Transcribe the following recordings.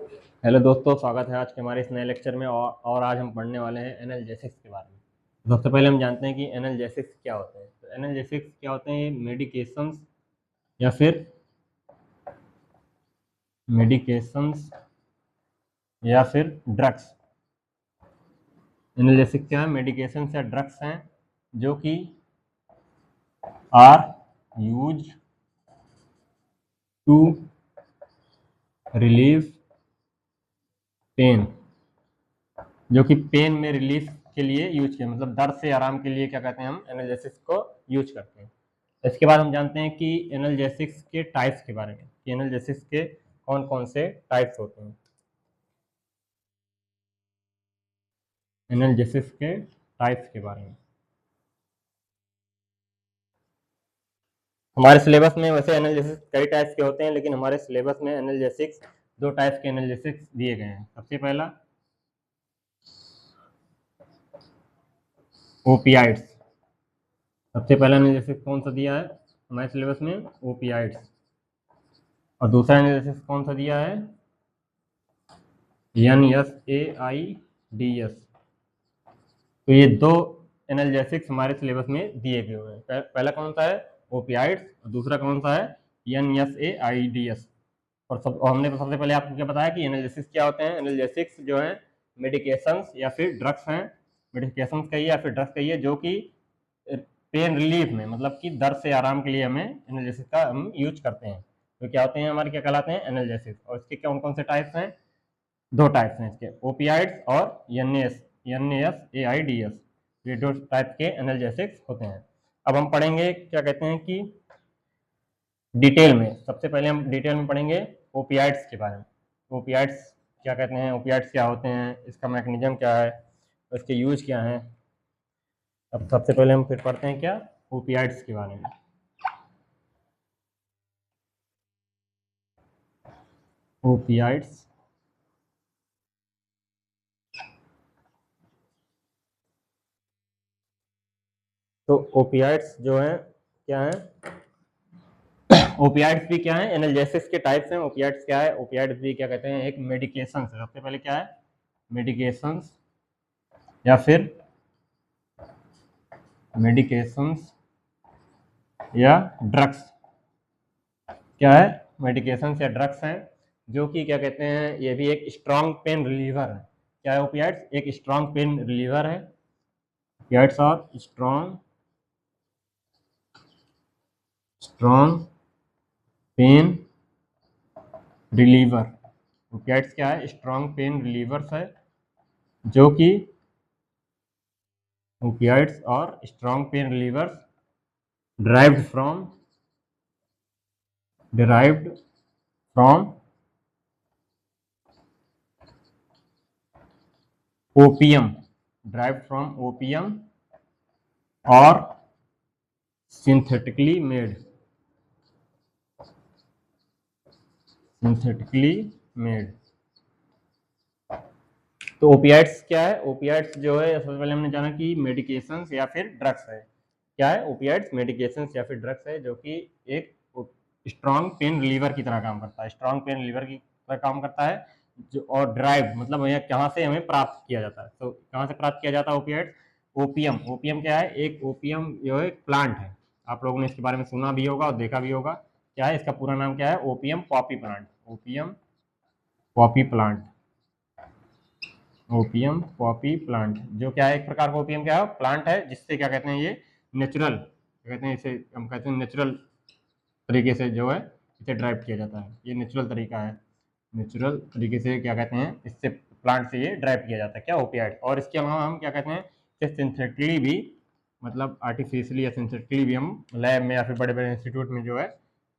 Hello दोस्तों, स्वागत है आज के हमारे इस नए लेक्चर में। और आज हम पढ़ने वाले हैं एनाल्जेसिक्स के बारे में। सबसे पहले हम जानते हैं कि एनाल्जेसिक्स क्या होते हैं। तो एनाल्जेसिक्स क्या होते हैं? ये मेडिकेशंस या फिर ड्रग्स। एनाल्जेसिक क्या है? मेडिकेशंस या ड्रग्स हैं जो कि are used to relieve pain, जो कि पेन में रिलीफ के लिए यूज किया, मतलब दर्द से आराम के लिए क्या कहते हैं, हम एनाल्जेसिक्स को यूज करते हैं। इसके बाद हम जानते हैं कि एनाल्जेसिक्स के टाइप्स के बारे में, कि एनाल्जेसिक्स के कौन कौन से टाइप्स होते हैं। एनाल्जेसिक्स के टाइप्स के बारे में हमारे सिलेबस में वैसे एनाल्जेसिक्स कई टाइप्स के होते हैं, लेकिन हमारे सिलेबस में एनाल्जेसिक्स दो टाइप्स के एनाल्जेसिक्स दिए गए हैं। सबसे पहला ओपियाइड्स। सबसे पहला एनाल्जेसिक्स कौन सा दिया है हमारे सिलेबस में? ओपियाइड्स। और दूसरा एनालिसिस कौन सा दिया है? NSAIDs। तो ये दो एनाल्जेसिक्स हमारे सिलेबस में दिए गए हुए हैं। पहला कौन सा है? ओपियाइड्स। और दूसरा कौन सा है? NSAIDs। और हमने सबसे पहले आपको क्या बताया कि एनाल्जेसिक्स क्या होते हैं। एनाल्जेसिक्स जो है मेडिकेशंस या फिर ड्रग्स हैं। मेडिकेशंस कहिए या फिर ड्रग्स कहिए, जो कि पेन रिलीफ में, मतलब कि दर्द से आराम के लिए हमें एनाल्जेसिक्स का हम यूज करते हैं। तो क्या होते हैं हमारे, क्या कहलाते हैं? एनाल्जेसिक्स। और इसके कौन कौन से टाइप्स हैं? दो टाइप्स हैं इसके, ओपियाइड्स और NSAIDs। ये दो टाइप के एनाल्जेसिक्स होते हैं। अब हम पढ़ेंगे क्या कहते हैं कि डिटेल में। सबसे पहले हम डिटेल में पढ़ेंगे ओपियाइड्स के बारे में। ओपियाइड्स क्या कहते हैं, ओपियाइड्स क्या होते हैं, इसका मैकेनिज्म क्या है, इसके यूज क्या है। अब सबसे पहले हम फिर पढ़ते हैं क्या, ओपियाइड्स के बारे में। ओपियाइड्स तो ओपियाइड्स जो है क्या है? ओपियाइड्स भी क्या है? एनाल्जेसिक्स के टाइप्स हैं। ओपियाइड्स क्या है? ओपियाइड्स भी क्या कहते हैं, एक मेडिकेशन है। सबसे पहले क्या है? मेडिकेशंस या फिर मेडिकेशंस या ड्रग्स। क्या है? मेडिकेशंस या ड्रग्स हैं, जो कि क्या कहते हैं, ये भी एक स्ट्रॉन्ग पेन रिलीवर है। क्या है ओपियाइड्स? एक स्ट्रॉन्ग पेन रिलीवर है। ओपियाइड्स और स्ट्रॉन्ग पेन रिलीवर। ओपियाइड्स क्या है? स्ट्रॉन्ग पेन रिलीवर्स है, जो कि ओपियाइड्स और strong pen relievers derived from opium, derived from opium or synthetically made तो ओपियाइड्स क्या है? ओपियाइड्स जो है, सबसे पहले हमने जाना कि मेडिकेशंस या फिर ड्रग्स है। क्या है? ओपियाइड्स मेडिकेशंस या फिर ड्रग्स है, जो कि एक स्ट्रॉन्ग पेन रिलीवर की तरह काम करता है। स्ट्रॉन्ग पेन रिलीवर की तरह काम करता है, जो और ड्राइव मतलब यह कहाँ से हमें प्राप्त किया जाता है। तो कहाँ से प्राप्त किया जाता है ओपियाइड्स? ओपियम। ओपियम क्या है? एक ओपियम जो है प्लांट है। आप लोगों ने इसके बारे में सुना भी होगा और देखा भी होगा। क्या है इसका पूरा नाम? क्या है? Opium Poppy plant. Opium Poppy plant. Opium Poppy plant, जो क्या है, एक प्रकार का ओपियम क्या है? प्लांट है, जिससे क्या कहते हैं, ये नेचुरल, क्या कहते हैं इसे, हम कहते हैं नेचुरल तरीके से जो है इसे ड्राइव किया जाता है। ये नेचुरल तरीका है, नेचुरल तरीके से क्या कहते हैं, इससे प्लांट से ये ड्राइव किया जाता है। क्या? ओपियाइड। और इसके अलावा हम क्या कहते हैं, इसे सिंथेटिकली भी, मतलब आर्टिफिशियली या सिंथेटिकली भी हम लैब में या फिर बड़े बड़े इंस्टीट्यूट में जो है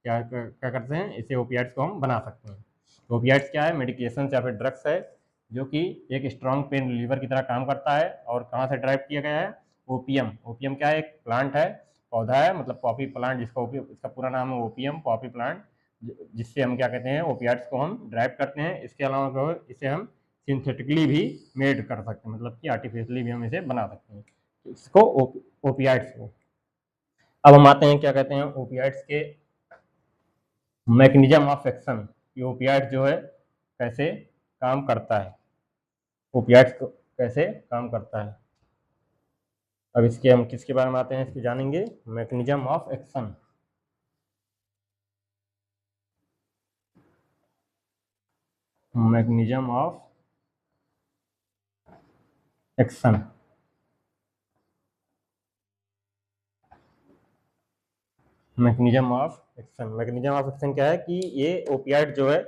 क्या करते हैं, इसे ओपियाइड्स को हम बना सकते हैं। ओपियाइड्स क्या है? मेडिकेशन या फिर ड्रग्स है, जो कि एक स्ट्रॉन्ग पेन रिलीवर की तरह काम करता है। और कहाँ से ड्राइव किया गया है? ओपियम। ओपियम क्या है? एक प्लांट है, पौधा है, मतलब पॉपी प्लांट, जिसका इसका पूरा नाम है ओपियम पॉपी प्लांट, जिससे हम क्या कहते हैं, ओपियाइड्स को हम ड्राइव करते हैं। इसके अलावा इसे हम सिंथेटिकली भी मेड कर सकते हैं, मतलब कि आर्टिफिशियली भी हम इसे बना सकते हैं, इसको ओपियाइड्स को। अब हम आते हैं क्या कहते हैं, ओपियाइड्स के मैकेनिज्म ऑफ एक्शन। ये ओपियाइड जो है कैसे काम करता है, ओपियाइड्स कैसे काम करता है। अब इसके हम किसके बारे में आते हैं, इसके जानेंगे, mechanism of action. Mechanism of action. Mechanism of action, mechanism of action क्या है कि ये ओपियाइड जो है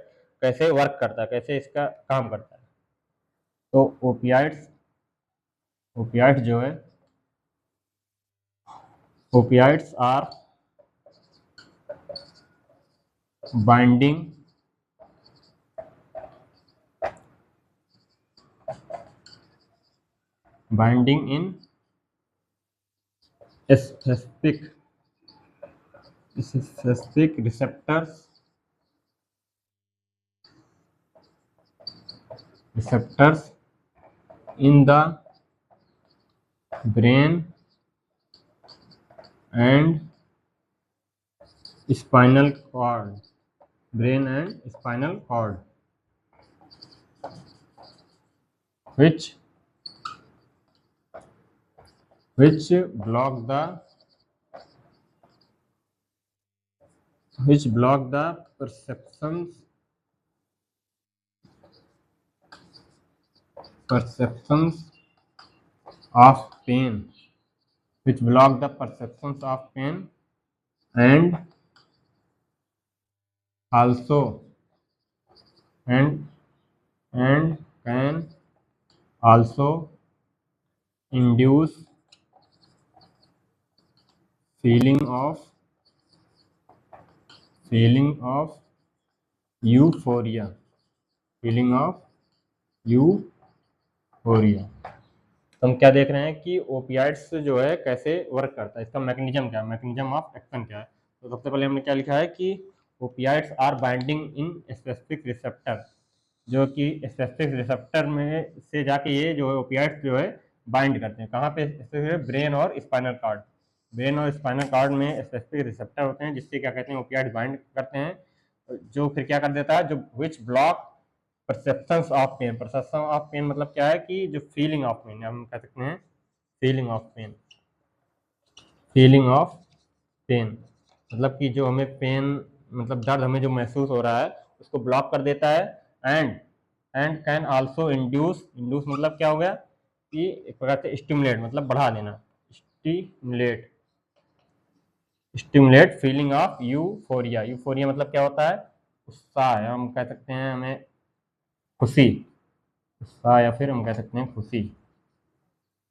कैसे वर्क करता है, कैसे इसका काम करता है। तो ओपियाइड्स, ओपियाइड जो है, opioids are binding in specific receptors in the brain and spinal cord, which block the perceptions of pain, and also and can also induce feeling of euphoria, तो हम क्या देख रहे हैं कि ओपियाइड्स जो है कैसे वर्क करता है, इसका मैकेनिज्म क्या है, मैकेनिज्म ऑफ एक्शन क्या है। तो सबसे पहले हमने क्या लिखा है कि opioids are binding in specific receptor, जो कि स्पेसिफिक रिसेप्टर में से जाके ये जो है ओपियाइड्स जो है बाइंड करते हैं, कहाँ पे, ब्रेन और स्पाइनल कार्ड। ब्रेन और स्पाइनल कार्ड में स्पेसिफिक रिसेप्टर होते हैं जिससे क्या कहते हैं ओपियाइड्स बाइंड करते हैं, जो फिर क्या कर देता है, जो which block perceptions of pain. Perception of pain मतलब क्या है कि जो फीलिंग ऑफ पेन, हम कह सकते हैं फीलिंग ऑफ पेन। मतलब कि जो हमें पेन, मतलब दर्द हमें जो महसूस हो रहा है उसको ब्लॉक कर देता है। एंड कैन आल्सो इंड्यूस मतलब क्या हो गया कि एक प्रकार से स्टिमुलेट मतलब बढ़ा देना, stimulate feeling of euphoria. Euphoria मतलब क्या होता है, उत्साह, हम कह सकते हैं हमें खुशी, उत्साह या फिर हम कह सकते हैं खुशी।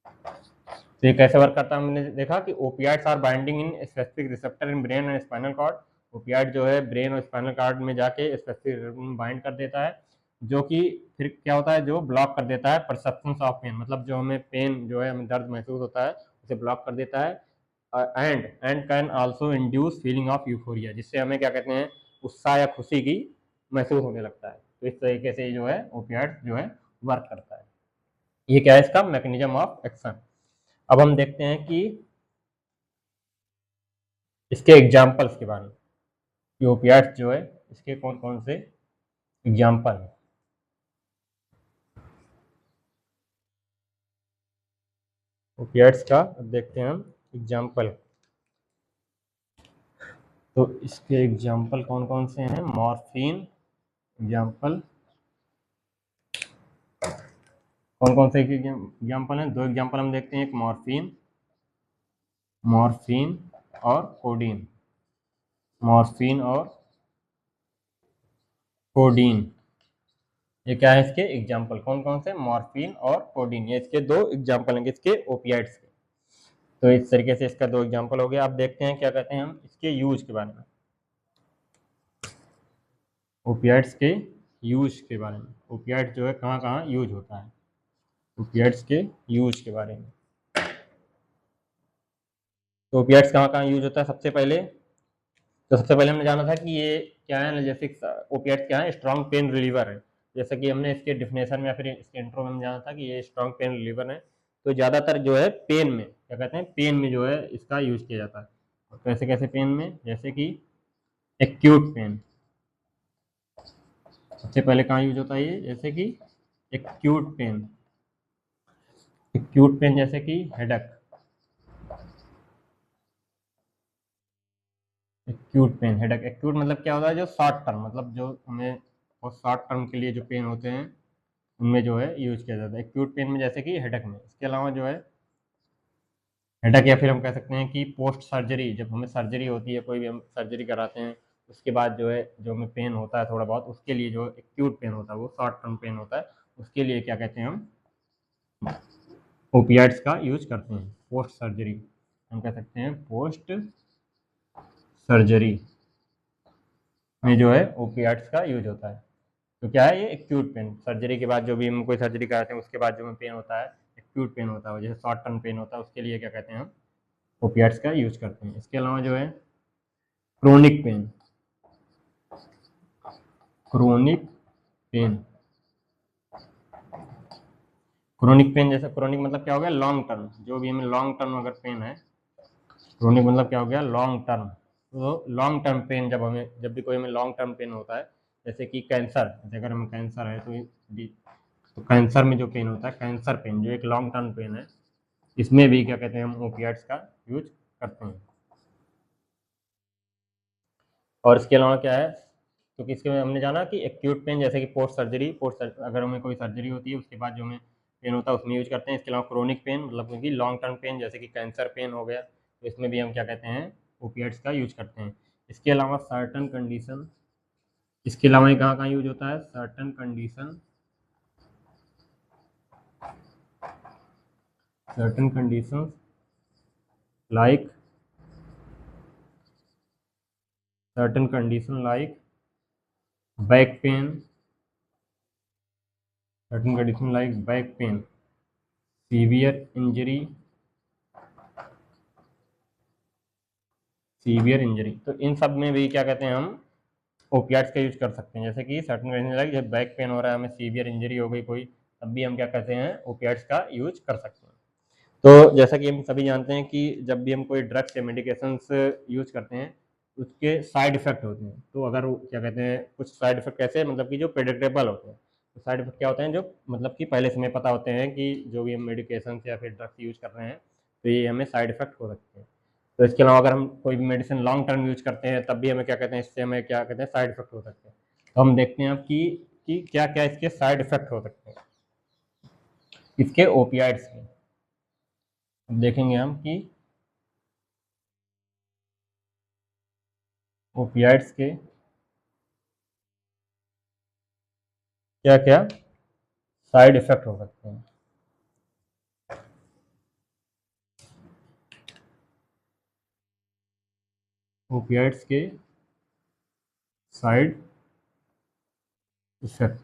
तो ये कैसे वर्क करता है, हमने देखा कि opioids are binding in specific receptor in brain and spinal cord. Opioid जो है ब्रेन और स्पाइनल कॉर्ड में जाके स्पेसिफिक बाइंड कर देता है, जो कि फिर क्या होता है, जो ब्लॉक कर देता है परसेप्शंस ऑफ पेन, मतलब जो हमें पेन जो है हमें दर्द महसूस होता है उसे ब्लॉक कर देता है। And can also induce feeling of euphoria, जिससे हमें क्या कहते हैं उत्साह या खुशी की महसूस होने लगता है। तो इस तरीके से जो है ओपियाइड जो है वर्क करता है। ये क्या है इसका मैकेनिज्म ऑफ एक्शन। अब हम देखते हैं कि इसके एग्जाम्पल्स के बारे में, कि ओपियाइड्स जो है इसके कौन कौन से एग्जाम्पल हैं। ओपियाइड्स का अब देखते हैं हम एग्जाम्पल। तो इसके एग्जाम्पल कौन कौन से हैं, मॉर्फिन एग्जाम्पल, कौन कौन से एग्जाम्पल हैं, दो एग्जाम्पल हम देखते हैं, एक मॉर्फिन और कोडीन। मॉर्फिन और कोडीन, ये क्या है इसके एग्जाम्पल, कौन कौन से, मॉर्फिन और कोडीन, ये इसके दो एग्जाम्पल हैं इसके ओपियाइड्स के। तो इस तरीके से इसका दो एग्जाम्पल हो गया। अब देखते हैं क्या कहते हैं हम इसके यूज के बारे में, ओपियाइड्स के यूज के बारे में। ओपियाइड जो है कहाँ कहाँ यूज होता है, ओपियाइड्स के यूज के बारे में। तो ओपियाइड्स कहाँ कहाँ यूज होता है, सबसे पहले हमने जाना था कि ये क्या है, एनाल्जेसिक्स। ओपियाइड्स क्या है, स्ट्रॉन्ग पेन रिलीवर है, जैसा कि हमने इसके डिफिनेशन में या फिर इसके इंट्रो में जाना था कि ये स्ट्रॉन्ग पेन रिलीवर है। तो ज़्यादातर जो है पेन में, क्या कहते हैं, पेन में जो है इसका यूज किया जाता है। कैसे कैसे पेन में, जैसे कि एक्यूट पेन, सबसे पहले कहाँ यूज होता है ये, जैसे कि एक्यूट पेन, एक्यूट पेन जैसे कि headache, acute pain headache. Acute मतलब क्या होता है, जो शॉर्ट टर्म, मतलब जो हमें बहुत शॉर्ट टर्म के लिए जो पेन होते हैं उनमें जो है यूज किया जाता है एक्यूट पेन में, जैसे कि हेडक में। इसके अलावा जो है हेडक, या फिर हम कह सकते हैं कि पोस्ट सर्जरी, जब हमें सर्जरी होती है, कोई भी हम सर्जरी कराते हैं उसके बाद जो है जो हमें पेन होता है थोड़ा बहुत, उसके लिए जो एक्यूट पेन होता है वो शॉर्ट टर्म पेन होता है, उसके लिए क्या कहते हैं हम ओपियाइड्स का यूज करते हैं। पोस्ट सर्जरी हम कह सकते हैं, पोस्ट सर्जरी में जो है ओपियाइड्स का यूज होता है। तो क्या है ये एक्यूट पेन, सर्जरी के बाद जो भी हम कोई सर्जरी कराते हैं उसके बाद जो हमें पेन होता है एक्यूट पेन होता है, जैसे शॉर्ट टर्म पेन होता है, उसके लिए क्या कहते हैं हम ओपियाइड्स का यूज करते हैं। इसके अलावा जो है chronic pain, chronic pain, chronic pain जैसे क्रोनिक मतलब क्या हो गया, लॉन्ग टर्म, जो भी हमें लॉन्ग टर्म अगर पेन है, क्रोनिक मतलब क्या हो गया, लॉन्ग टर्म। तो लॉन्ग टर्म पेन जब हमें, जब भी कोई हमें लॉन्ग टर्म पेन होता है, जैसे कि कैंसर, जैसे अगर हमें कैंसर है तो कैंसर में जो पेन होता है, कैंसर पेन जो एक लॉन्ग टर्म पेन है, इसमें भी क्या कहते हैं हम ओपियाइड्स का यूज करते हैं। और इसके अलावा क्या है, क्योंकि इसके हमने जाना कि एक्यूट पेन जैसे कि पोस्ट सर्जरी, अगर हमें कोई सर्जरी होती है उसके बाद जो हमें पेन होता है उसमें यूज करते हैं। इसके अलावा क्रोनिक पेन मतलब क्योंकि लॉन्ग टर्म पेन जैसे कि कैंसर पेन हो गया, तो इसमें भी हम क्या कहते हैं ओपियाइड्स का यूज करते हैं। इसके अलावा सर्टन कंडीशन, इसके अलावा ये कहाँ कहाँ यूज होता है, certain condition, certain condition like, certain condition like back pain, certain condition like back pain, severe injury, severe injury, तो इन सब में भी क्या कहते हैं हम ओपियाट्स का यूज कर सकते हैं। जैसे कि सर्टन कंडीशन लाइक जब बैक पेन हो रहा है, हमें सीवियर इंजरी हो गई कोई, तब भी हम क्या कहते हैं ओपियाट्स का यूज कर सकते हैं। तो जैसा कि हम सभी जानते हैं कि जब भी हम कोई ड्रग्स या मेडिकेशंस यूज करते हैं उसके साइड इफेक्ट होते हैं। तो अगर क्या कहते हैं कुछ साइड इफेक्ट कैसे, मतलब कि जो प्रेडिक्टेबल होते हैं, तो साइड इफेक्ट क्या होते हैं, जो मतलब कि पहले से हमें पता होते हैं कि जो भी हम मेडिकेशन या फिर ड्रग्स यूज कर रहे हैं तो ये हमें साइड इफेक्ट हो सकते हैं। तो इसके अलावा अगर हम कोई भी मेडिसिन लॉन्ग टर्म यूज करते हैं तब भी हमें क्या कहते हैं, इससे हमें क्या कहते हैं साइड इफेक्ट हो सकते हैं। तो हम देखते हैं अब कि क्या क्या इसके साइड इफेक्ट हो सकते हैं इसके ओपियाइड्स में। अब देखेंगे हम कि ओपियाइड्स के क्या क्या साइड इफेक्ट हो सकते हैं। ओपियाइड्स के साइड इफेक्ट,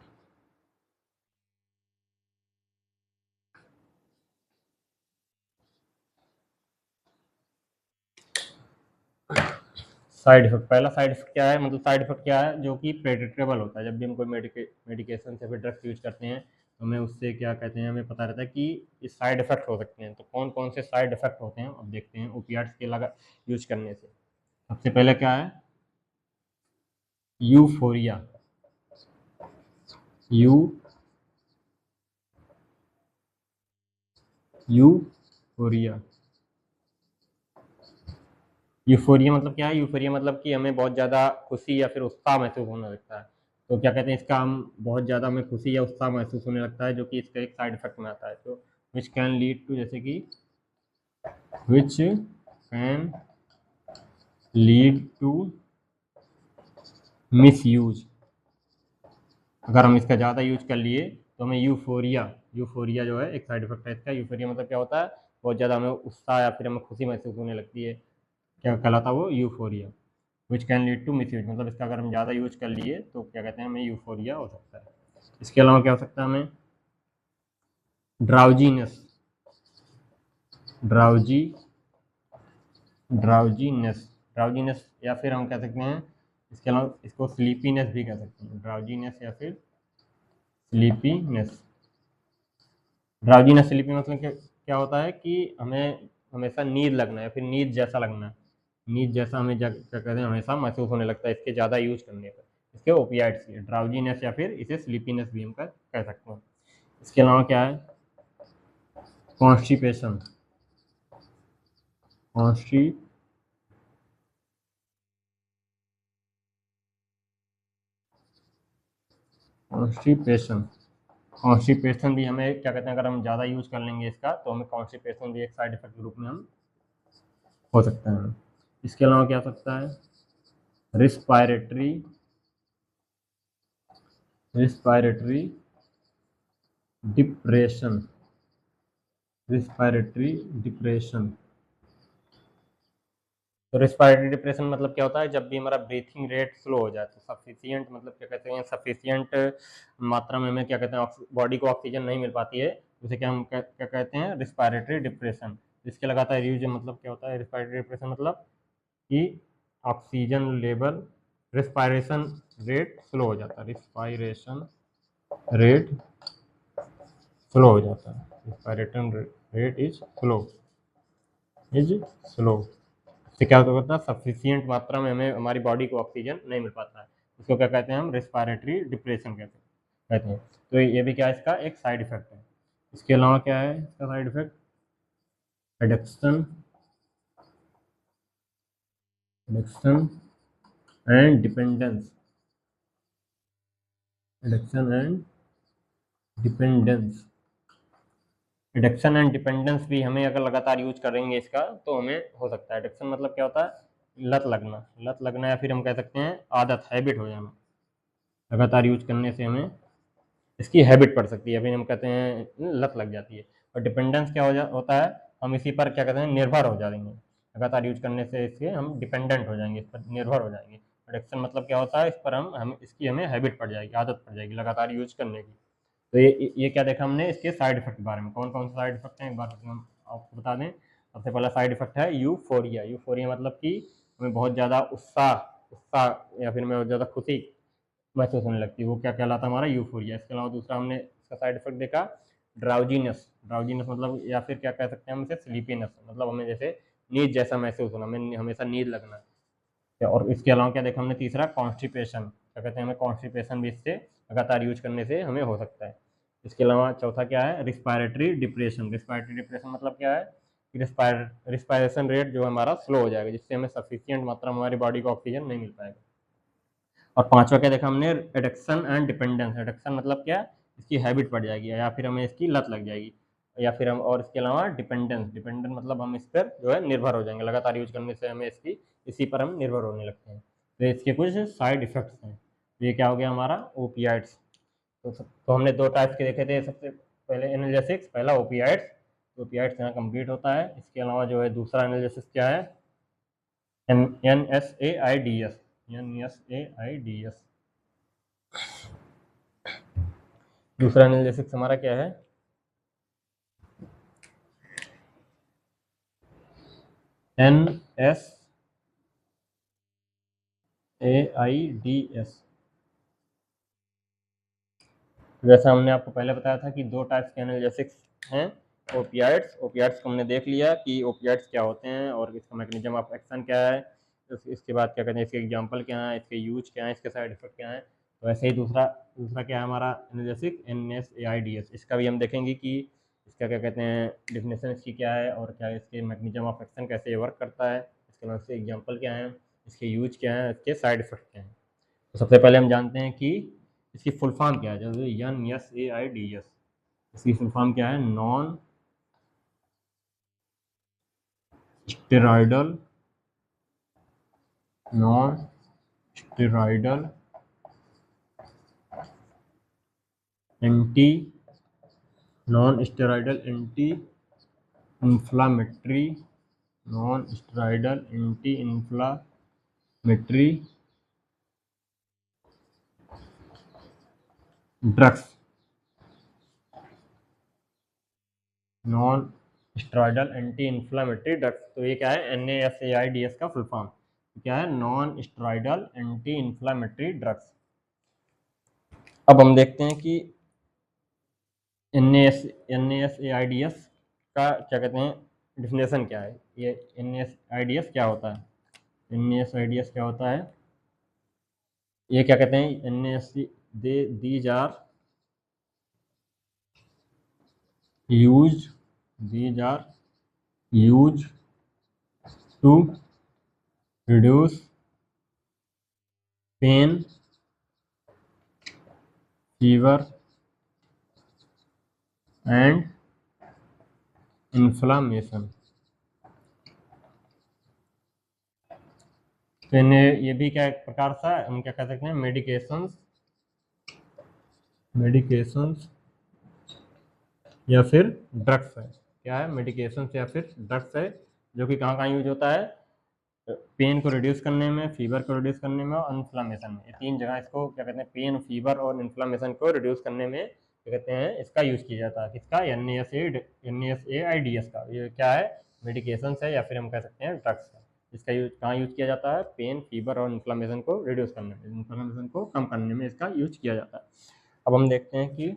साइड इफेक्ट, पहला साइड इफेक्ट क्या है, मतलब साइड इफेक्ट क्या है जो कि प्रेडिक्टेबल होता है। जब भी हम कोई मेडिकेशन या फिर ड्रग्स यूज करते हैं तो हमें उससे क्या कहते हैं, हमें पता रहता है कि इस साइड इफेक्ट हो सकते हैं। तो कौन कौन से साइड इफेक्ट होते हैं अब देखते हैं ओपियाट्स के लगा यूज करने से। सबसे पहले क्या है, यूफोरिया, यू यूफोरिया, यूफोरिया मतलब क्या है, यूफोरिया मतलब कि हमें बहुत ज़्यादा खुशी या फिर उत्साह महसूस होने लगता है। तो क्या कहते हैं इसका, हम बहुत ज़्यादा हमें खुशी या उत्साह महसूस होने लगता है, जो कि इसका एक साइड इफेक्ट में आता है। तो विच कैन लीड टू, जैसे कि which can lead to misuse, अगर हम इसका ज़्यादा यूज कर लिए तो हमें यूफोरिया, यूफोरिया जो है एक साइड इफेक्ट है इसका। यूफोरिया मतलब क्या होता है, बहुत ज़्यादा हमें उत्साह या फिर हमें खुशी महसूस होने लगती है, क्या कहलाता है वो, euphoria. Which can lead to misuse मतलब इसका अगर हम ज़्यादा यूज कर लिए तो क्या कहते हैं हमें यूफोरिया हो सकता है। इसके अलावा क्या हो सकता है हमें, ड्राउजीनेस, ड्राउजी ड्राउजीनेस, ड्राउजीनेस या फिर हम कह सकते हैं इसके अलावा इसको स्लीपीनेस भी कह सकते हैं, ड्राउजीनेस या फिर स्लीपीनेस। ड्राउजीनेस स्लीपी मतलब क्या होता है कि हमें हमेशा नींद लगना है, फिर नींद जैसा लगना है, नींद जैसा हमें क्या कहते हैं हमेशा महसूस होने लगता है इसके ज़्यादा यूज करने पर। इसके ओपियाइड्स की, ड्राउजीनेस या फिर इसे स्लीपीनेस भी हम कह सकते हैं। इसके अलावा क्या है, कॉन्स्टिपेशन, कॉन्स्टिपेशन कॉन्स्टिपेशन भी हमें क्या कहते हैं, अगर हम ज़्यादा यूज कर लेंगे इसका तो हमें कॉन्स्टिपेशन भी एक साइड इफेक्ट के रूप में हम हो सकता है। इसके अलावा क्या हो सकता है, रिस्पायरेटरी डिप्रेशन, रिस्पायरेटरी डिप्रेशन। तो रिस्पायरेटरी डिप्रेशन मतलब क्या होता है, जब भी हमारा ब्रीथिंग रेट स्लो हो जाए, तो सफिशियंट मतलब क्या कहते हैं, सफिशियंट मात्रा में हमें क्या कहते हैं बॉडी को ऑक्सीजन नहीं मिल पाती है, उसे क्या हम क्या कहते हैं, रिस्पायरेटरी डिप्रेशन। इसके लगातार यूज मतलब क्या होता है, रिस्पायरेटरी डिप्रेशन मतलब कि oxygen level, respiration rate slow हो जाता है, रिस्पायरेशन रेट स्लो हो जाता है, रिस्पायरेशन रेट इज स्लो। इससे क्या होता है, सफिशियंट मात्रा में हमें हमारी बॉडी को ऑक्सीजन नहीं मिल पाता है, इसको क्या कहते हैं हम, रिस्पायरेटरी डिप्रेशन कहते हैं। तो ये भी क्या है, इसका एक साइड इफेक्ट है। इसके अलावा क्या है इसका side effect, addiction and dependence, addiction and dependence. Addiction and dependence भी हमें अगर लगातार यूज करेंगे इसका तो हमें हो सकता है। एडिक्शन मतलब क्या होता है, लत लगना या फिर हम कह सकते हैं आदत, हैबिट हो जाना। लगातार यूज करने से हमें इसकी हैबिट पड़ सकती है, फिर हम कहते हैं लत लग जाती है। और डिपेंडेंस क्या होता है, हम इसी पर क्या कहते हैं, निर्भर हो जाएंगे। लगातार यूज करने से इसके हम डिपेंडेंट हो जाएंगे, इस पर निर्भर हो जाएंगे। एडिक्शन मतलब क्या होता है, इस पर हम इसकी हमें हैबिट पड़ जाएगी, आदत पड़ जाएगी लगातार यूज करने की। तो ये क्या देखा हमने इसके साइड इफेक्ट के बारे में, कौन कौन से साइड इफेक्ट हैं एक बार हम आपको बता दें। सबसे पहला साइड इफेक्ट है यूफोरिया। यूफोरिया मतलब कि हमें बहुत ज़्यादा उत्साह उत्साह या फिर हमें बहुत ज़्यादा खुशी महसूस होने लगती है, वो क्या कहलाता है, हमारा यूफोरिया। इसके अलावा दूसरा हमने इसका साइड इफेक्ट देखा, ड्राउजीनेस मतलब या फिर क्या कह सकते हैं हम इसे, स्लीपीनेस मतलब हमें जैसे नींद जैसा महसूस होना, हमें हमेशा नींद लगना। और इसके अलावा क्या देखा हमने, तीसरा कॉन्स्टिपेशन, क्या कहते हैं, हमें कॉन्स्टिपेशन भी इससे लगातार यूज करने से हमें हो सकता है। इसके अलावा चौथा क्या है, रिस्पायरेटरी डिप्रेशन। रिस्पायरेटरी डिप्रेशन मतलब क्या है कि रिस्पायरेशन रेट जो हमारा स्लो हो जाएगा, जिससे हमें सफिशियंट मात्रा में हमारी बॉडी को ऑक्सीजन नहीं मिल पाएगा। और पांचवा क्या देखा हमने, एडिक्शन एंड डिपेंडेंस। एडिक्शन मतलब क्या, इसकी हैबिट पड़ जाएगी या फिर हमें इसकी लत लग जाएगी, या फिर हम, और इसके अलावा डिपेंडेंट मतलब हम इस पर जो है निर्भर हो जाएंगे, लगातार यूज करने से हमें इसी पर हम निर्भर होने लगते हैं। तो इसके कुछ साइड इफेक्ट्स हैं। तो ये क्या हो गया हमारा, ओपियाइड्स। तो हमने दो टाइप्स के देखे थे, सबसे पहले एनाल्जेसिक्स, पहला ओपियाइड्स। तो ओपियाइड्स यहाँ कंप्लीट होता है। इसके अलावा जो है दूसरा एनाल्जेसिस क्या है, NSAIDs, NSAIDs। दूसरा एनालिसिस हमारा क्या है, NSAIDs। जैसा हमने आपको पहले बताया था कि दो टाइप्स के एनालिसिक्स हैं, ओपियाइड्स को हमने देख लिया कि ओपियाइड्स क्या होते हैं और इसका मैकेनिज्म ऑफ एक्शन क्या है। इसके बाद क्या कहते हैं, इसके एग्जांपल क्या है, इसके यूज क्या है, इसके साइड इफेक्ट क्या है। तो ऐसे ही दूसरा दूसरा क्या है हमारा एनालिसिक, NSAIDs। इसका भी हम देखेंगे कि इसका क्या कहते हैं, डिफिनेशन इसकी क्या है और क्या इसके मैकेनिज्म ऑफ एक्शन कैसे वर्क करता है, इसके बाद इसके एग्जाम्पल क्या है, इसके यूज क्या है, इसके साइड इफेक्ट क्या है। तो सबसे पहले हम जानते हैं कि इसकी फुल फॉर्म क्या है, जैसे NSAIDs। इसकी फुल फॉर्म क्या है, non steroidal non steroidal anti non steroidal anti inflammatory non steroidal anti inflammatory drugs, non steroidal anti inflammatory drugs. तो ये क्या है, NSAIDs का फुल फॉर्म क्या है, non steroidal anti inflammatory drugs. अब हम देखते हैं कि NSAIDs का क्या कहते हैं, डिफिनेशन क्या है, ये NSAIDs क्या होता है। NSAIDs क्या होता है, ये क्या कहते हैं, NaC, these are used, these are used to reduce pain, fever and inflammation। तो इन्हें ये भी क्या एक प्रकार सा हम क्या कह सकते हैं, मेडिकेशंस या फिर ड्रग्स है। क्या है, मेडिकेशंस या फिर ड्रग्स है, जो कि कहाँ कहाँ यूज होता है, पेन को रिड्यूस करने में, फीवर को रिड्यूस करने में और इन्फ्लामेशन में। ये तीन जगह इसको क्या कहते हैं, पेन, फीवर और इन्फ्लामेशन को रिड्यूस करने में क्या कहते हैं, इसका यूज किया जाता है। किसका, NaCIDS का। ये क्या है, मेडिकेशन है या फिर हम कह सकते हैं ड्रग्स है। इसका यूज कहाँ यूज किया जाता है, पेन, फीवर और इन्फ्लामेशन को रिड्यूस करने में, इन्फ्लामेशन को कम करने में इसका यूज किया जाता है। अब हम देखते हैं कि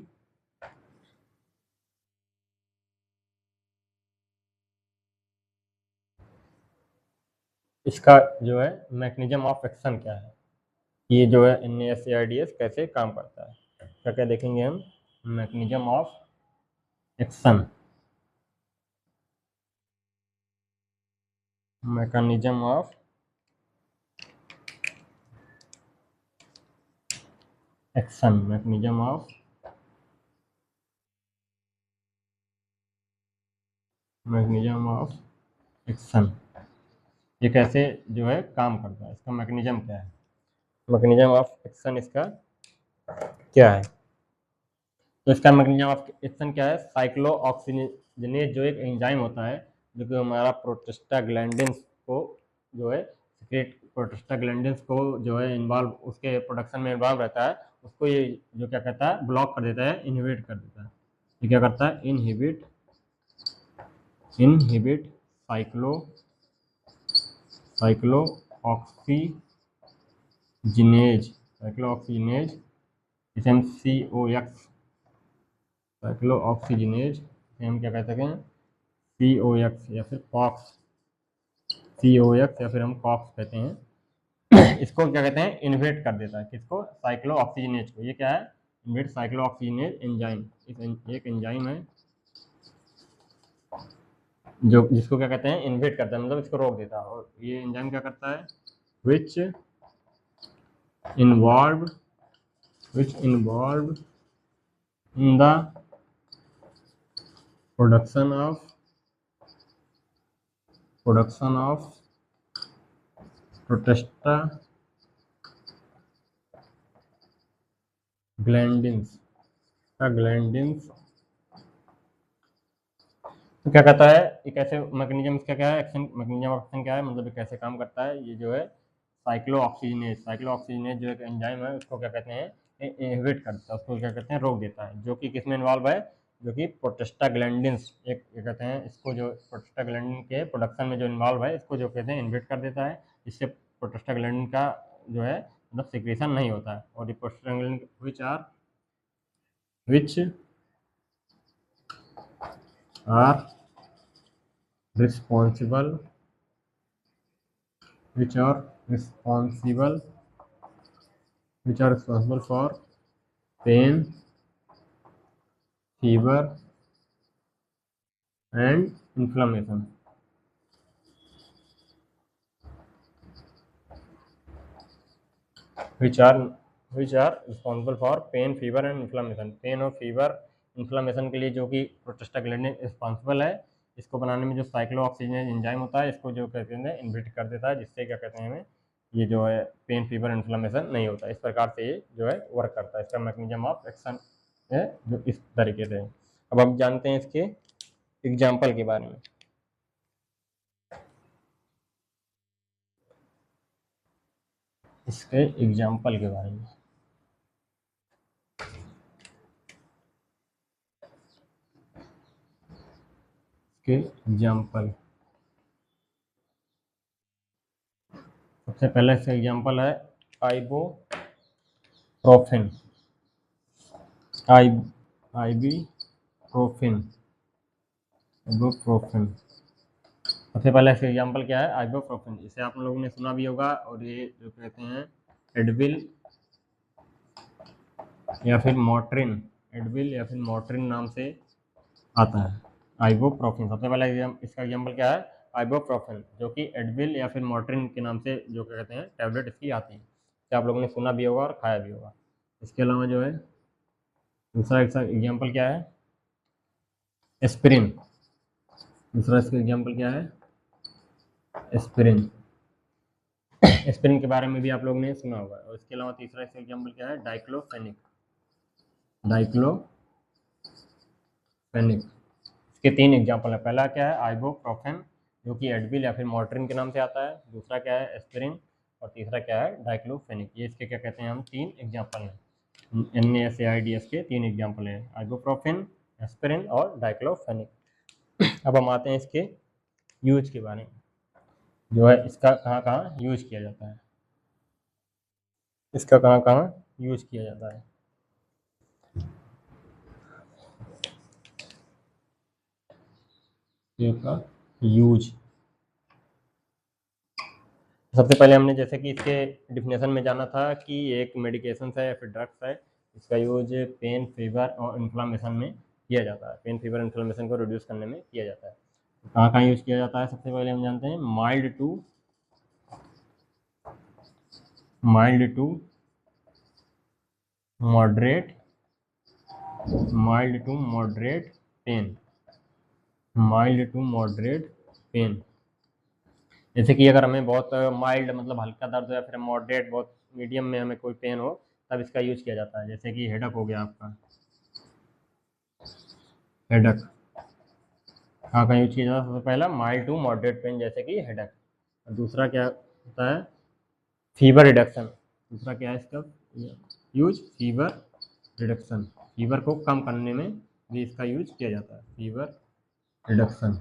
इसका जो है मैकेनिज्म ऑफ एक्शन क्या है, ये जो है NaCIDS कैसे काम करता है। क्या क्या देखेंगे हम, mechanism of action, mechanism of action, mechanism of action, ये कैसे जो है काम करता है, इसका मैकेनिज्म क्या है, मैकेनिज्म ऑफ एक्शन इसका क्या है। तो इसका मैकेनिज्म ऑफ एक्शन क्या है, साइक्लोऑक्सीजनेज जो एक एंजाइम होता है, जो कि हमारा प्रोस्टाग्लैंडिन्स को जो है सीक्रेट, प्रोस्टाग्लैंडिन्स को जो है इन्वॉल्व, उसके प्रोडक्शन में इन्वॉल्व रहता है, उसको ये जो क्या कहता है, ब्लॉक कर देता है, इनहिबिट कर देता है। ये क्या करता है, इनहिबिट साइक्लोऑक्सीजनेज, इसे हम साइक्लोऑक्सीजनेज हम क्या कहते हैं, COX या फिर कॉक्स, COX या फिर हम कॉक्स कहते हैं। इसको क्या कहते हैं, इन्वेट कर देता है, किसको, साइक्लोऑक्सीजनेज को। ये क्या है, इन्वेट साइक्लोऑक्सीजनेज एंजाइम, एक एंजाइम है जो जिसको क्या कहते हैं, इन्वेट करता है, मतलब इसको रोक देता है। और ये एंजाइम क्या करता है, which involve in the production of prostaglandins तो क्या कहता है, ये कैसे मैकेनिज्म इसका क्या है, एक्शन, मैकेनिज्म ऑफ एक्शन क्या है, मतलब ये कैसे काम करता है। ये जो है साइक्लोऑक्सीजनेज जो एक एंजाइम है, उसको क्या कहते हैं, इनहिबिट करता है, उसको क्या कहते हैं, रोक देता है, जो कि किस में इन्वॉल्व है, जो कि प्रोस्टाग्लैंडिन्स, एक क्या कहते हैं इसको, जो प्रोस्टाग्लैंडिन के प्रोडक्शन में जो इन्वॉल्व है, इसको जो कहते हैं इनहिबिट कर देता है, जिससे प्रोस्टाग्लैंडिन का जो है मतलब सिक्रेशन नहीं होता है। और ये prostaglandin which are responsible which are responsible for pain, fever and inflammation। which are responsible for pain, fever and inflammation। Pain और फीवर, इन्फ्लामेशन के लिए जो कि प्रोस्टाग्लैंडिन रिस्पॉन्सिबल है, इसको बनाने में जो साइक्लोऑक्सीजनेज एंजाइम होता है, इसको जो कहते हैं इनहिबिट कर देता है, जिससे क्या कहते हैं हमें, ये जो है पेन, फीवर, इन्फ्लामेशन नहीं होता। इस प्रकार से ये जो है वर्क करता है, इसका मैकेनिज्म ऑफ एक्शन है जो इस तरीके से है। अब हम जानते हैं इसके एग्जाम्पल के बारे में। इसके एग्जाम्पल के बारे में, इसके एग्जाम्पल, सबसे पहले इसका एग्जाम्पल है आइबोप्रोफेन, आइबोप्रोफेन। सबसे पहले इसका एग्जाम्पल क्या है, आइबोप्रोफेन। इसे आप लोगों ने सुना भी होगा, और ये जो कहते हैं एडविल या फिर मोट्रिन, एडविल या फिर मोट्रिन नाम से आता है। आइबोप्रोफेन, सबसे पहला इसका एग्जाम्पल क्या है, आइबोप्रोफेन, जो कि एडविल या फिर मोट्रिन के नाम से जो क्या कहते हैं टैबलेट इसकी आती है, तो आप लोगों ने सुना भी होगा और खाया भी होगा। इसके अलावा जो है दूसरा इसका एग्जाम्पल क्या है, एस्पिरिन। दूसरा इसका एग्जाम्पल क्या है, एस्पिरिन। एस्पिरिन के बारे में भी आप लोगों ने सुना होगा। और इसके अलावा तीसरा इसका एग्जाम्पल क्या है, डाइक्लोफेनिक। डाइक्लोफेनिक, इसके तीन एग्जाम्पल है। पहला क्या है, आइबोप्रोफेन, जो कि एडविल या फिर मोट्रिन के नाम से आता है। दूसरा क्या है, एस्पिरिन। और तीसरा क्या है, डाइक्लोफेनिक। ये इसके क्या कहते हैं, हम तीन एग्जाम्पल हैं। NaClDs के तीन एग्जाम्पल हैं, आइबोप्रोफेन, एस्पिरिन और डाइक्लोफेनिक। अब हम आते हैं इसके यूज के बारे में, जो है इसका कहाँ कहाँ यूज किया जाता है, इसका कहाँ कहाँ यूज किया जाता है। इसका यूज, सबसे पहले हमने जैसे कि इसके डिफिनेशन में जाना था कि एक मेडिकेशन है या फिर ड्रग्स है, इसका यूज पेन, फीवर और इन्फ्लामेशन में किया जाता है। पेन, फीवर, इन्फ्लामेशन को रिड्यूस करने में किया जाता है। कहाँ कहाँ यूज किया जाता है, सबसे पहले हम जानते हैं mild to moderate, mild to moderate pain, mild to moderate pain. जैसे कि अगर हमें बहुत माइल्ड मतलब हल्का दर्द हो या फिर मॉडरेट बहुत मीडियम में हमें कोई पेन हो, तब इसका यूज किया जाता है। जैसे कि हेडक हो गया आपका, हेडक हाँ का यूज किया जाता है सबसे पहला, माइल्ड टू मॉडरेट पेन जैसे कि हेडक। और दूसरा क्या होता है, फीवर रिडक्शन। दूसरा क्या है इसका यूज, फीवर रिडक्शन, फीवर को कम करने में भी इसका यूज किया जाता है, फीवर रिडक्शन।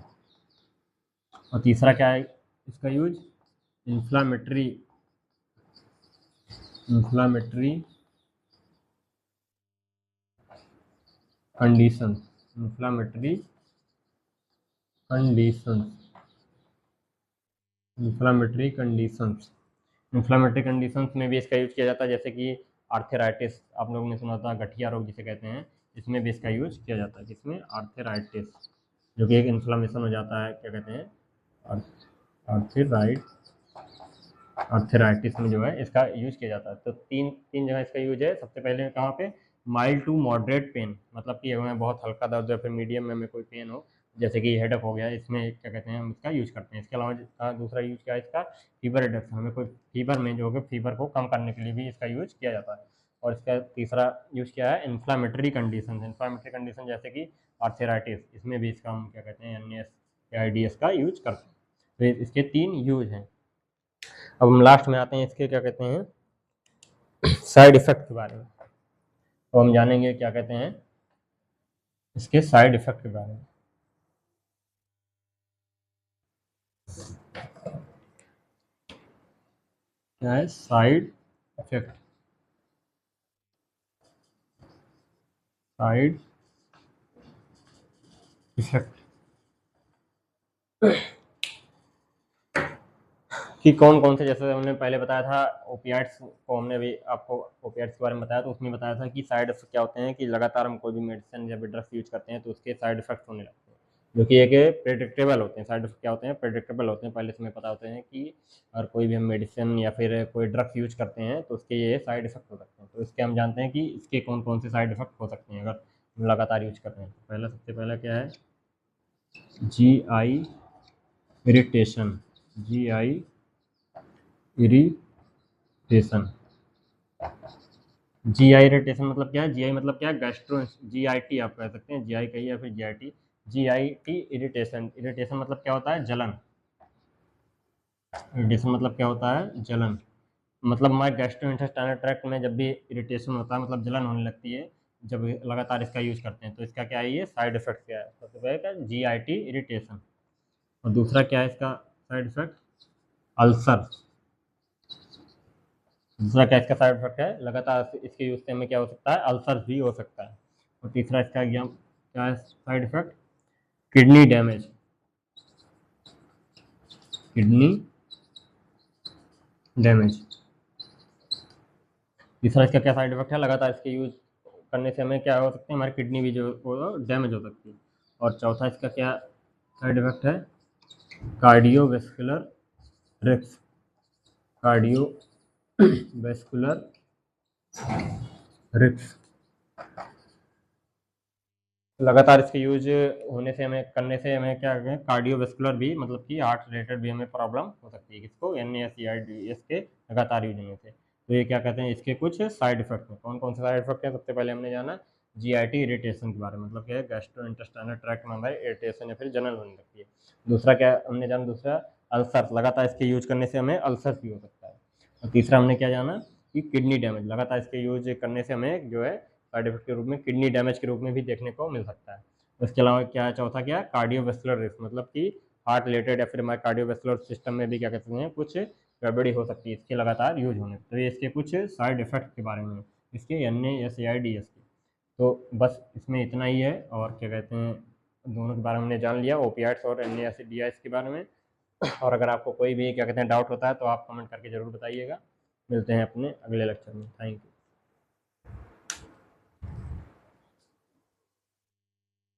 और तीसरा क्या है इसका use, inflammatory, inflammatory condition, inflammatory condition, inflammatory conditions. Inflammatory conditions में भी इसका यूज किया जाता है। जैसे कि आर्थराइटिस, आप लोगों ने सुना था, गठिया रोग जिसे कहते हैं, इसमें भी इसका यूज किया जाता है। जिसमें आर्थराइटिस, जो कि एक इन्फ्लामेशन हो जाता है, क्या कहते हैं, आर्थराइट, आर्थराइटिस में जो है इसका यूज किया जाता है। तो तीन तीन जगह इसका यूज है। सबसे पहले कहाँ पे, माइल्ड टू मॉडरेट पेन, मतलब कि हमें बहुत हल्का दर्द या फिर मीडियम में हमें कोई पेन हो, जैसे कि हेडक हो गया, इसमें क्या कहते हैं हम इसका यूज करते हैं। इसके अलावा दूसरा यूज क्या है इसका, फीवर रिडक्शन, हमें कोई फीवर में जो है फीवर को कम करने के लिए भी इसका यूज किया जाता है। और इसका तीसरा यूज क्या है, इन्फ्लामेटरी कंडीशन। इन्फ्लामेटरी कंडीशन जैसे कि आर्थराइटिस, इसमें भी इसका हम क्या कहते हैं, NaClDs का यूज करते हैं। तो इसके तीन यूज हैं। अब हम लास्ट में आते हैं इसके क्या कहते हैं, साइड इफेक्ट के बारे में। तो हम जानेंगे क्या कहते हैं इसके साइड इफेक्ट के बारे में। क्या है साइड इफेक्ट, साइड इफेक्ट कि कौन कौन से, जैसे हमने पहले बताया था ओपियाट्स को, हमने भी आपको ओपियाट्स के बारे में बताया, तो उसमें बताया था कि साइड इफेक्ट क्या होते हैं, कि लगातार हम कोई भी मेडिसिन या फिर ड्रग्स यूज करते हैं तो उसके साइड इफेक्ट होने लगते हैं, जो कि एक प्रेडिक्टेबल होते हैं। साइड इफेक्ट क्या होते हैं, प्रेडिक्टेबल होते हैं, पहले से हमें पता होते हैं कि अगर कोई भी हम मेडिसिन या फिर कोई ड्रग्स यूज करते हैं तो उसके ये साइड इफेक्ट हो सकते हैं। तो इसके हम जानते हैं कि इसके कौन कौन से साइड इफेक्ट हो सकते हैं अगर हम लगातार यूज कर रहे हैं। तो पहला, सबसे पहला क्या है, GI irritation, GI irritation. GI irritation मतलब क्या है, GI मतलब क्या है, गैस्ट्रो, GIT आप कह सकते हैं, GI कहिए या फिर GIT। GIT इरिटेशन, इरिटेशन मतलब क्या होता है, जलन। इरिटेशन मतलब क्या होता है, जलन। मतलब हमारे गैस्ट्रो इंटेस्टाइनल ट्रैक्ट में जब भी इरिटेशन होता है, मतलब जलन होने लगती है जब लगातार इसका यूज करते हैं, तो इसका क्या है, ये साइड इफेक्ट क्या है, सबसे पहले क्या, GIT इरिटेशन। और दूसरा क्या है इसका साइड इफेक्ट, अल्सर। दूसरा क्या इसका साइड इफेक्ट है, लगातार इसके यूज से हमें क्या हो सकता है, अल्सर भी हो सकता है। और तीसरा इसका एग्जाम क्या है side effect, kidney damage, kidney damage. तीसरा इसका क्या साइड इफेक्ट है, लगातार इसके यूज करने से हमें क्या हो सकता है, हमारी किडनी भी जो वो डैमेज हो सकती है। और चौथा इसका क्या साइड इफेक्ट है, कार्डियोवैस्कुलर रिस्क, कार्डियोवैस्कुलर रिस्क। लगातार इसके यूज होने से हमें करने से हमें क्या है, कार्डियोवैस्कुलर भी मतलब कि हार्ट रिलेटेड भी हमें प्रॉब्लम हो सकती है, किसको, NaCIDS के लगातार यूज होने से। तो ये क्या कहते हैं, इसके कुछ साइड इफेक्ट हैं। कौन कौन से साइड इफेक्ट हैं, सबसे पहले हमने जाना GIT इरिटेशन के बारे में, मतलब क्या है, गैस्ट्रो इंटेस्टाइनल ट्रैक्ट में हमारे इरिटेशन या फिर जनरल होने लगती है। दूसरा क्या हमने जाना, दूसरा अल्सर, लगातार इसके यूज करने से हमें अल्सर भी हो सकता है। और तीसरा हमने क्या जाना कि किडनी डैमेज, लगातार इसके यूज करने से हमें जो है साइड इफेक्ट के रूप में किडनी डैमेज के रूप में भी देखने को मिल सकता है। उसके अलावा क्या है, चौथा क्या, कार्डियोवैस्कुलर रिस्क, मतलब कि हार्ट रिलेटेड या फिर हमारे कार्डियोवैस्कुलर सिस्टम में भी क्या कहते हैं, कुछ गड़बड़ी हो सकती है इसके लगातार यूज होने। तो ये इसके कुछ साइड इफेक्ट के बारे में इसके NaCIDS के। तो बस इसमें इतना ही है। और क्या कहते हैं, दोनों के बारे में हमने जान लिया, ओपियाइड्स और NaCIDS के बारे में। और अगर आपको कोई भी क्या कहते हैं डाउट होता है तो आप कमेंट करके ज़रूर बताइएगा। मिलते हैं अपने अगले लेक्चर में। Thank you.